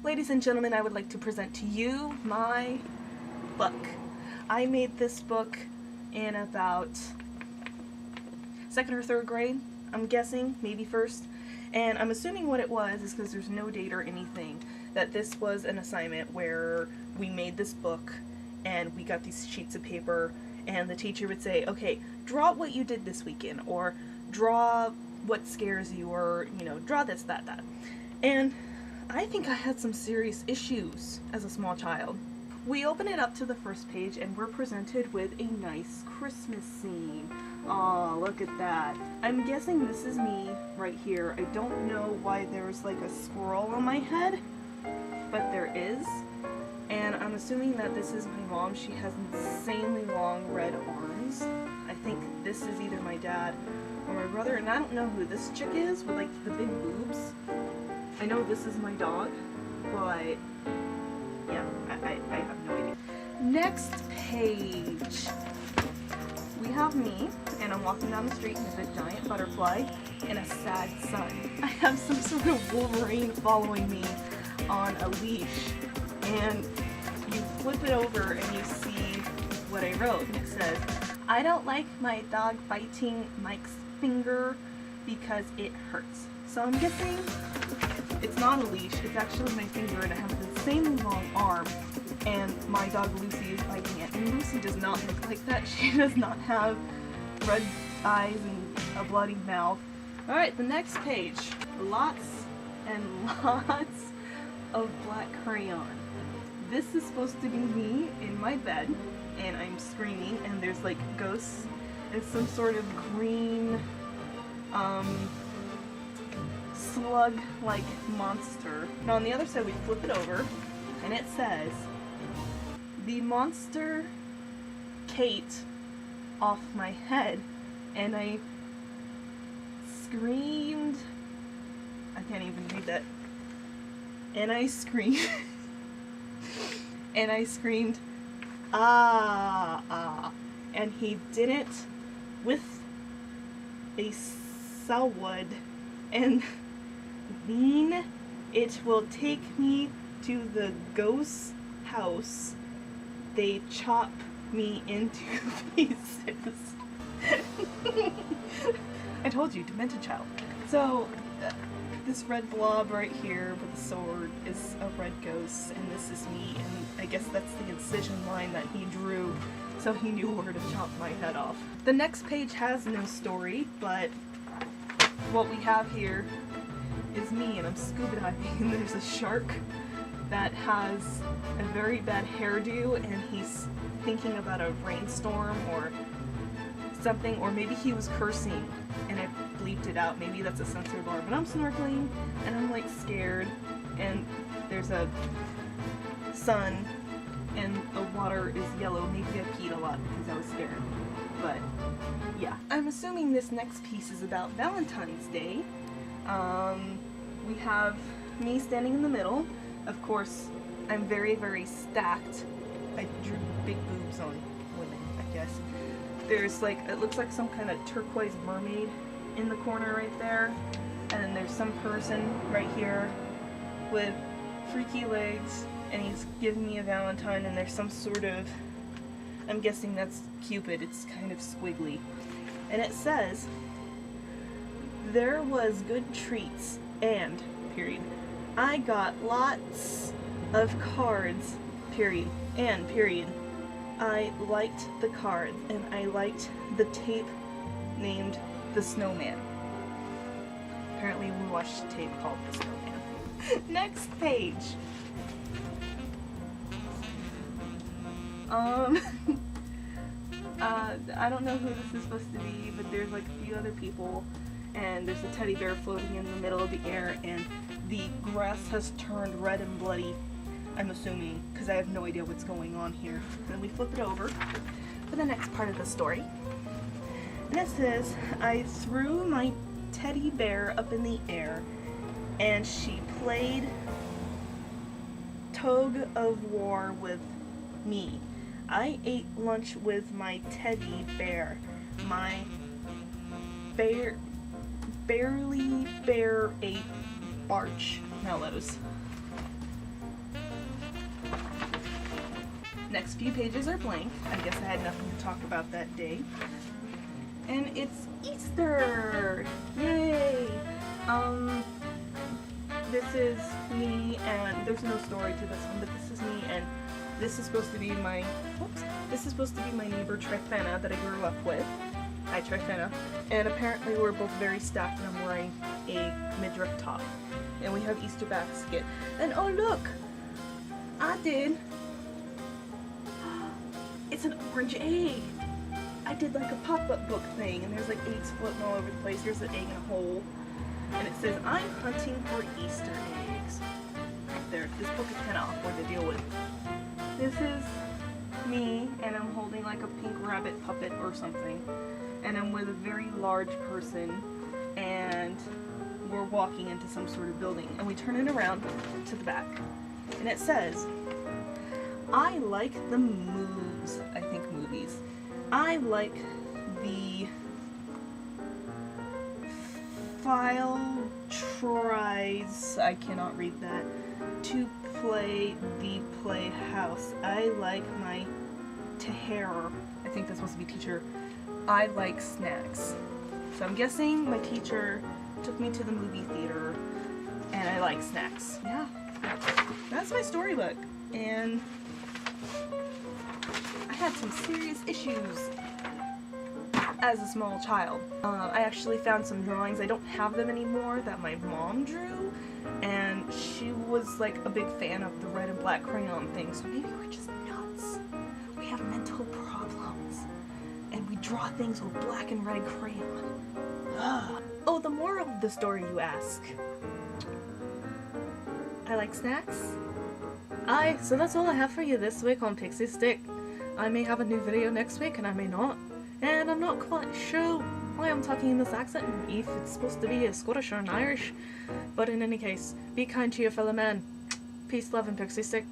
Ladies and gentlemen, I would like to present to you my book. I made this book in about 2nd or 3rd grade, I'm guessing, maybe 1st. And I'm assuming what it was is because there's no date or anything, that this was an assignment where we made this book and we got these sheets of paper and the teacher would say, okay, draw what you did this weekend, or draw what scares you, or, you know, draw this, that. And I think I had some serious issues as a small child. We open it up to the first page and we're presented with a nice Christmas scene. Aw, look at that. I'm guessing this is me right here. I don't know why there's like a squirrel on my head, but there is. And I'm assuming that this is my mom. She has insanely long red arms. I think this is either my dad or my brother, and I don't know who this chick is with like the big boobs. I know this is my dog, but yeah, I have no idea. Next page. We have me, and I'm walking down the street with a giant butterfly and a sad sun. I have some sort of Wolverine following me on a leash, and you flip it over and you see what I wrote. And it says, I don't like my dog biting Mike's finger because it hurts. So I'm guessing it's not a leash, it's actually my finger, and it has the same long arm, and my dog Lucy is biting it. And Lucy does not look like that. She does not have red eyes and a bloody mouth. Alright, the next page. Lots and lots of black crayon. This is supposed to be me in my bed, and I'm screaming, and there's like ghosts and some sort of green slug-like monster. Now on the other side we flip it over and it says, the monster Kate off my head, and I screamed, I can't even read that, and I screamed and I screamed, ah, and he did it with a saw-wood, and then it will take me to the ghost house. They chop me into pieces. I told you, demented child. So, this red blob right here with the sword is a red ghost, and this is me, and I guess that's the incision line that he drew, so he knew where to chop my head off. The next page has no story, but what we have here is me, and I'm scuba diving, and there's a shark that has a very bad hairdo, and he's thinking about a rainstorm or something, or maybe he was cursing and I bleeped it out. Maybe that's a censored bar, but I'm snorkeling and I'm like scared, and there's a sun and the water is yellow. Maybe I peed a lot because I was scared, but yeah. I'm assuming this next piece is about Valentine's Day. We have me standing in the middle. Of course, I'm very, very stacked. I drew big boobs on women, I guess. There's like, it looks like some kind of turquoise mermaid in the corner right there. And then there's some person right here with freaky legs, and he's giving me a Valentine, and there's some sort of, I'm guessing that's Cupid, it's kind of squiggly. And it says, there was good treats, and, period, I got lots of cards, period, and, period. I liked the cards, and I liked the tape named The Snowman. Apparently we watched a tape called The Snowman. Next page. I don't know who this is supposed to be, but there's like a few other people, and there's a teddy bear floating in the middle of the air, and the grass has turned red and bloody, I'm assuming, because I have no idea what's going on here. And then we flip it over for the next part of the story. And it says, I threw my teddy bear up in the air, and she played tug of war with me. I ate lunch with my teddy bear. My barely bear ate marshmallows. Next few pages are blank. I guess I had nothing to talk about that day. And it's Easter! Yay! This is me, and there's no story to this one, but this is me, and this is supposed to be my, this is supposed to be my neighbor Trifena that I grew up with. Hi Trifena. And apparently we're both very stacked, and I'm wearing a midriff top. And we have Easter basket. And oh look! It's an orange egg! I did like a pop-up book thing, and there's like eggs floating all over the place. Here's an egg in a hole. And it says, I'm hunting for Easter eggs. Right there. This book is kind of awkward to deal with. This is me, and I'm holding like a pink rabbit puppet or something. And I'm with a very large person, and we're walking into some sort of building. And we turn it around to the back. And it says, I like the moves. I think movies. I like the file tries, I cannot read that, to play the playhouse. I like my terror. I think that's supposed to be teacher. I like snacks. So I'm guessing my teacher took me to the movie theater and I like snacks. Yeah, that's my storybook. And I had some serious issues as a small child. I actually found some drawings, I don't have them anymore, that my mom drew, and she was like a big fan of the red and black crayon thing, so maybe we're just nuts. We have mental problems, and we draw things with black and red crayon. Oh, the moral of the story, you ask? I like snacks. So that's all I have for you this week on Pixie Stick. I may have a new video next week, and I may not. And I'm not quite sure why I'm talking in this accent, and if it's supposed to be a Scottish or an Irish. But in any case, be kind to your fellow man. Peace, love, and Pixie Stick.